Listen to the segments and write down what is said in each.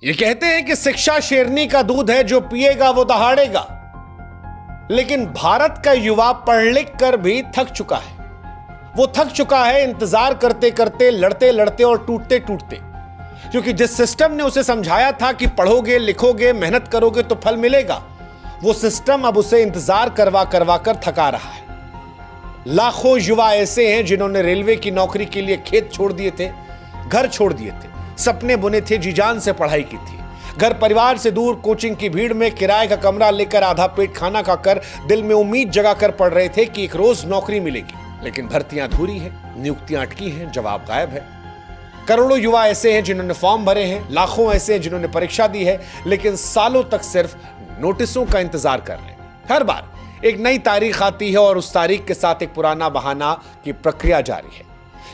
ये कहते हैं कि शिक्षा शेरनी का दूध है, जो पिएगा वो दहाड़ेगा। लेकिन भारत का युवा पढ़ लिख कर भी थक चुका है। वो थक चुका है इंतजार करते करते, लड़ते लड़ते और टूटते टूटते, क्योंकि जिस सिस्टम ने उसे समझाया था कि पढ़ोगे लिखोगे मेहनत करोगे तो फल मिलेगा, वो सिस्टम अब उसे इंतजार करवा करवा कर थका रहा है। लाखों युवा ऐसे हैं जिन्होंने रेलवे की नौकरी के लिए खेत छोड़ दिए थे, घर छोड़ दिए थे, सपने बुने थे, जी जान से पढ़ाई की थी, घर परिवार से दूर कोचिंग की भीड़ में किराए का कमरा लेकर आधा पेट खाना खाकर दिल में उम्मीद जगाकर पढ़ रहे थे कि एक रोज नौकरी मिलेगी। लेकिन भर्तियां अधूरी है, नियुक्तियां अटकी हैं, जवाब गायब है। करोड़ों युवा ऐसे हैं जिन्होंने फॉर्म भरे हैं, लाखों ऐसे हैं जिन्होंने परीक्षा दी है, लेकिन सालों तक सिर्फ नोटिसों का इंतजार कर रहे हैं। हर बार एक नई तारीख आती है और उस तारीख के साथ एक पुराना बहाना की प्रक्रिया जारी है।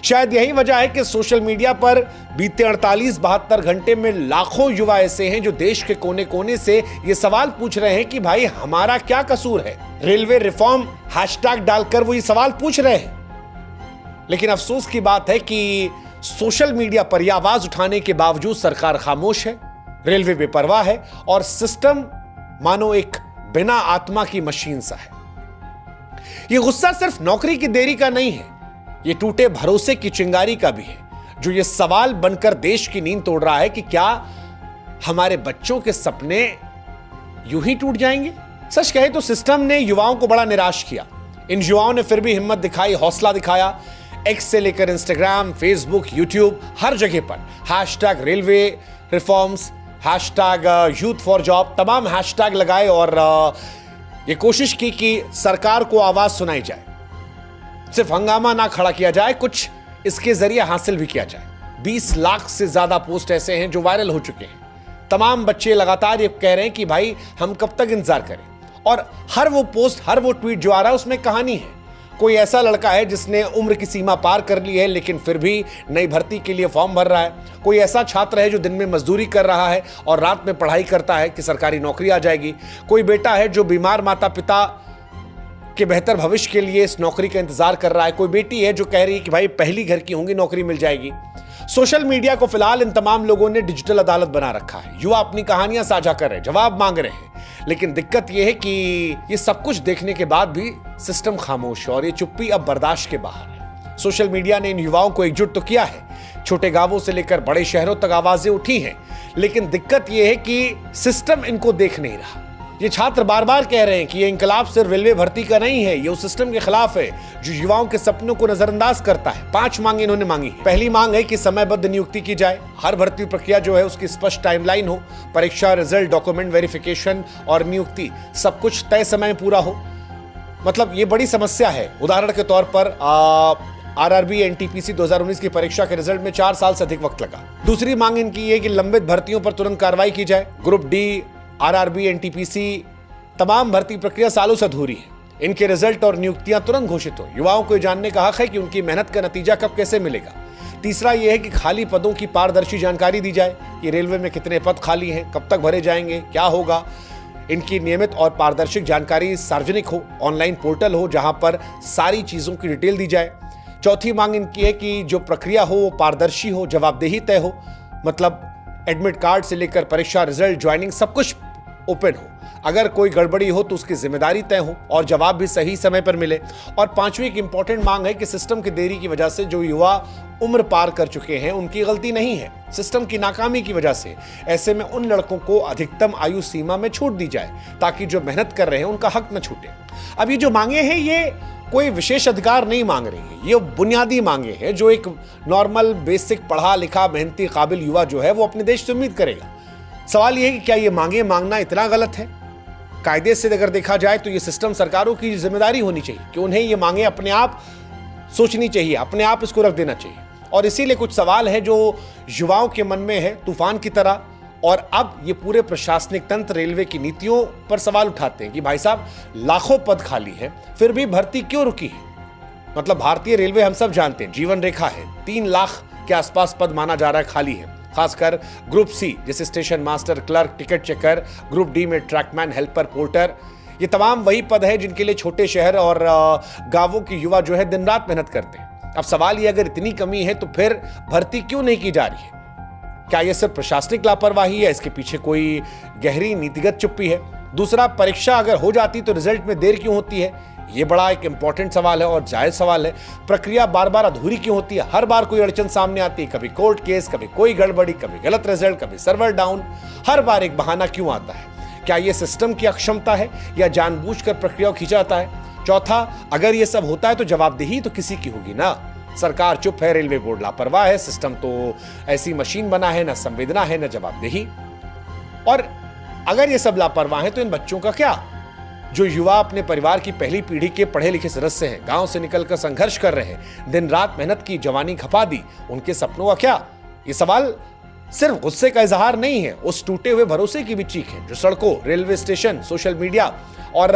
शायद यही वजह है कि सोशल मीडिया पर बीते 48-72 घंटे में लाखों युवा ऐसे हैं जो देश के कोने कोने से ये सवाल पूछ रहे हैं कि भाई हमारा क्या कसूर है। रेलवे रिफॉर्म हैशटैग डालकर वो ये सवाल पूछ रहे हैं। लेकिन अफसोस की बात है कि सोशल मीडिया पर यह आवाज उठाने के बावजूद सरकार खामोश है, रेलवे बेपरवाह है और सिस्टम मानो एक बिना आत्मा की मशीन सा है। यह गुस्सा सिर्फ नौकरी की देरी का नहीं है, ये टूटे भरोसे की चिंगारी का भी है, जो ये सवाल बनकर देश की नींद तोड़ रहा है कि क्या हमारे बच्चों के सपने यूं ही टूट जाएंगे। सच कहे तो सिस्टम ने युवाओं को बड़ा निराश किया। इन युवाओं ने फिर भी हिम्मत दिखाई, हौसला दिखाया। एक्स से लेकर इंस्टाग्राम, फेसबुक, यूट्यूब, हर जगह पर hashtag railway reforms, hashtag youth for job, तमाम हैशटैग लगाए और ये कोशिश की कि सरकार को आवाज सुनाई जाए। सिर्फ हंगामा ना खड़ा किया जाए, कुछ इसके जरिए हासिल भी किया जाए। 20 लाख से ज्यादा पोस्ट ऐसे हैं जो वायरल हो चुके हैं। तमाम बच्चे लगातार ये कह रहे हैं कि भाई हम कब तक इंतजार करें, और हर वो पोस्ट, हर वो ट्वीट जो आ रहा है उसमें कहानी है। कोई ऐसा लड़का है जिसने उम्र की सीमा पार कर ली है लेकिन फिर भी नई भर्ती के लिए फॉर्म भर रहा है। कोई ऐसा छात्र है जो दिन में मजदूरी कर रहा है और रात में पढ़ाई करता है कि सरकारी नौकरी आ जाएगी। कोई बेटा है जो बीमार माता पिता के बेहतर भविष्य के लिए इस नौकरी का इंतजार कर रहा है। कोई बेटी है जो कह रही है कि भाई पहली घर की होंगी, नौकरी मिल जाएगी। सोशल मीडिया को फिलहाल इन तमाम लोगों ने डिजिटल अदालत बना रखा है। युवा अपनी कहानियां साझा कर रहे हैं, जवाब मांग रहे हैं, लेकिन दिक्कत यह है कि ये सब कुछ देखने के बाद भी सिस्टम खामोश है और ये चुप्पी अब बर्दाश्त के बाहर है। सोशल मीडिया ने इन युवाओं को एकजुट तो किया है, छोटे गांवों से लेकर बड़े शहरों तक आवाजें उठी हैं, लेकिन दिक्कत यह है कि सिस्टम इनको देख नहीं रहा। ये छात्र बार बार कह रहे हैं कि ये इंकलाब सिर्फ रेलवे भर्ती का नहीं है, ये उस सिस्टम के खिलाफ है जो युवाओं के सपनों को नजरअंदाज करता है। 5 मांग इन्होंने मांगी है। पहली मांग है कि समयबद्ध नियुक्ति की जाए, हर भर्ती प्रक्रिया जो है उसकी स्पष्ट टाइमलाइन हो, परीक्षा, रिजल्ट, डॉक्यूमेंट वेरिफिकेशन और नियुक्ति सब कुछ तय समय में पूरा हो। मतलब ये बड़ी समस्या है। उदाहरण के तौर पर आरआरबी एनटीपीसी 2019 की परीक्षा के रिजल्ट में 4 साल से अधिक वक्त लगा। दूसरी मांग इनकी है कि लंबित भर्तियों पर तुरंत कार्रवाई की जाए। ग्रुप डी, आरआरबी, एनटीपीसी तमाम भर्ती प्रक्रिया सालों से अधूरी है। इनके रिजल्ट और नियुक्तियां तुरंत घोषित हो। युवाओं को जानने का हक है कि उनकी मेहनत का नतीजा कब कैसे मिलेगा। तीसरा यह है कि खाली पदों की पारदर्शी जानकारी दी जाए कि रेलवे में कितने पद खाली हैं, कब तक भरे जाएंगे, क्या होगा। इनकी नियमित और पारदर्शी जानकारी सार्वजनिक हो, ऑनलाइन पोर्टल हो जहां पर सारी चीजों की डिटेल दी जाए। चौथी मांग इनकी है कि जो प्रक्रिया हो वो पारदर्शी हो, जवाबदेही तय हो। मतलब एडमिट कार्ड से लेकर परीक्षा, रिजल्ट, ज्वाइनिंग सब कुछ ओपन हो। अगर कोई गड़बड़ी हो तो उसकी जिम्मेदारी तय हो और जवाब भी सही समय पर मिले। और पांचवी एक इंपॉर्टेंट मांग है कि सिस्टम की देरी की वजह से जो युवा उम्र पार कर चुके हैं उनकी गलती नहीं है, सिस्टम की नाकामी की वजह से। ऐसे में उन लड़कों को अधिकतम आयु सीमा में छूट दी जाए ताकि जो मेहनत कर रहे हैं उनका हक न छूटे। अब ये जो मांगे हैं ये कोई विशेष अधिकार नहीं मांग रही है, ये बुनियादी मांगे हैं जो एक नॉर्मल बेसिक पढ़ा लिखा मेहनती काबिल युवा जो है वो अपने देश से उम्मीद करेगा। सवाल यह है कि क्या ये मांगे मांगना इतना गलत है? कायदे से अगर देखा जाए तो ये सिस्टम सरकारों की जिम्मेदारी होनी चाहिए कि उन्हें ये मांगे अपने आप सोचनी चाहिए, अपने आप इसको रख देना चाहिए। और इसीलिए कुछ सवाल है जो युवाओं के मन में है तूफान की तरह, और अब ये पूरे प्रशासनिक तंत्र रेलवे की नीतियों पर सवाल उठाते हैं कि भाई साहब लाखों पद खाली है फिर भी भर्ती क्यों रुकी है। मतलब भारतीय रेलवे हम सब जानते हैं जीवन रेखा है, 3 लाख के आसपास पद माना जा रहा है खाली है। खासकर ग्रुप सी जैसे station master, clerk, ticket checker, group D में ट्रैकमैन, हेल्पर, पोर्टर, ये तमाम वही पद है जिनके लिए छोटे शहर और गांवों के युवा जो है दिन रात मेहनत करते हैं। अब सवाल ये अगर इतनी कमी है तो फिर भर्ती क्यों नहीं की जा रही है? क्या यह सिर्फ प्रशासनिक लापरवाही है, इसके पीछे कोई गहरी नीतिगत चुप्पी है? दूसरा, परीक्षा अगर हो जाती तो रिजल्ट में देर क्यों होती है? यह बड़ा एक इंपॉर्टेंट सवाल है और जायज सवाल है। प्रक्रिया बार बार अधूरी क्यों होती है? हर बार कोई अड़चन सामने आती है, कभी कोर्ट केस, कभी कोई गड़बड़ी, कभी गलत रिजल्ट, कभी सर्वर डाउन। हर बार एक बहाना क्यों आता है? क्या यह सिस्टम की अक्षमता है या जानबूझकर प्रक्रिया को खींचा जाता है? चौथा, अगर यह सब होता है तो जवाबदेही तो किसी की होगी ना। सरकार चुप है, रेलवे बोर्ड लापरवाह है, सिस्टम तो ऐसी मशीन बना है, ना संवेदना है, ना जवाबदेही। और अगर ये सब लापरवाह है तो इन बच्चों का क्या, जो युवा अपने परिवार की पहली पीढ़ी के पढ़े लिखे सदस्य हैं, गांव से निकलकर संघर्ष कर रहे हैं, दिन रात मेहनत की, जवानी खपा दी, उनके सपनों का क्या? ये सवाल सिर्फ गुस्से का इजहार नहीं है, उस टूटे हुए भरोसे की भी चीख है जो सड़कों, रेलवे स्टेशन, सोशल मीडिया और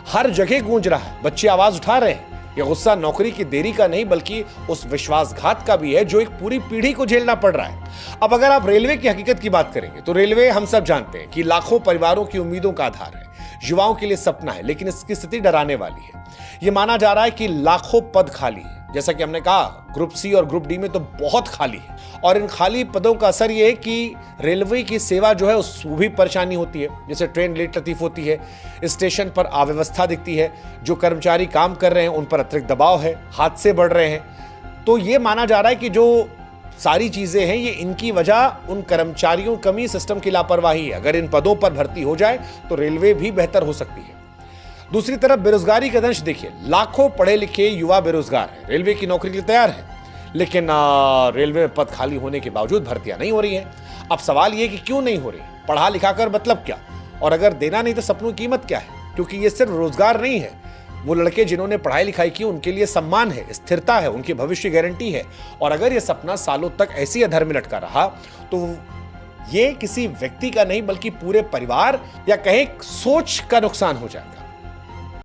हर जगह गूंज रहा है। बच्चे आवाज उठा रहे हैं। यह गुस्सा नौकरी की देरी का नहीं बल्कि उस विश्वासघात का भी है जो एक पूरी पीढ़ी को झेलना पड़ रहा है। अब अगर आप रेलवे की हकीकत की बात करेंगे तो रेलवे हम सब जानते हैं कि लाखों परिवारों की उम्मीदों का आधार है, युवाओं के लिए सपना है, लेकिन इसकी स्थिति डराने वाली है। यह माना जा रहा है कि लाखों पद खाली है, जैसा कि हमने कहा ग्रुप सी और ग्रुप डी में तो बहुत खाली है, और इन खाली पदों का असर यह है कि रेलवे की सेवा जो है उसमें भी परेशानी होती है। जैसे ट्रेन लेट लतीफ होती है, स्टेशन पर अव्यवस्था दिखती है, जो कर्मचारी काम कर रहे हैं उन पर अतिरिक्त दबाव है, हादसे बढ़ रहे हैं। तो ये माना जा रहा है कि जो सारी चीजें हैं ये इनकी वजह उन कर्मचारियों कमी, सिस्टम की लापरवाही है। अगर इन पदों पर भर्ती हो जाए तो रेलवे भी बेहतर हो सकती है। दूसरी तरफ बेरोजगारी का दंश देखिए, लाखों पढ़े लिखे युवा बेरोजगार हैं, रेलवे की नौकरी के लिए तैयार हैं, लेकिन रेलवे में पद खाली होने के बावजूद भर्तियां नहीं हो रही हैं। अब सवाल यह कि क्यों नहीं हो रही? पढ़ा लिखा कर मतलब क्या? और अगर देना नहीं तो सपनों की कीमत क्या है? क्योंकि ये सिर्फ रोजगार नहीं है, वो लड़के जिन्होंने पढ़ाई लिखाई की उनके लिए सम्मान है, स्थिरता है, उनकी भविष्य गारंटी है। और अगर ये सपना सालों तक ऐसी अधर में लटका रहा तो ये किसी व्यक्ति का नहीं बल्कि पूरे परिवार या कहें सोच का नुकसान हो जाएगा।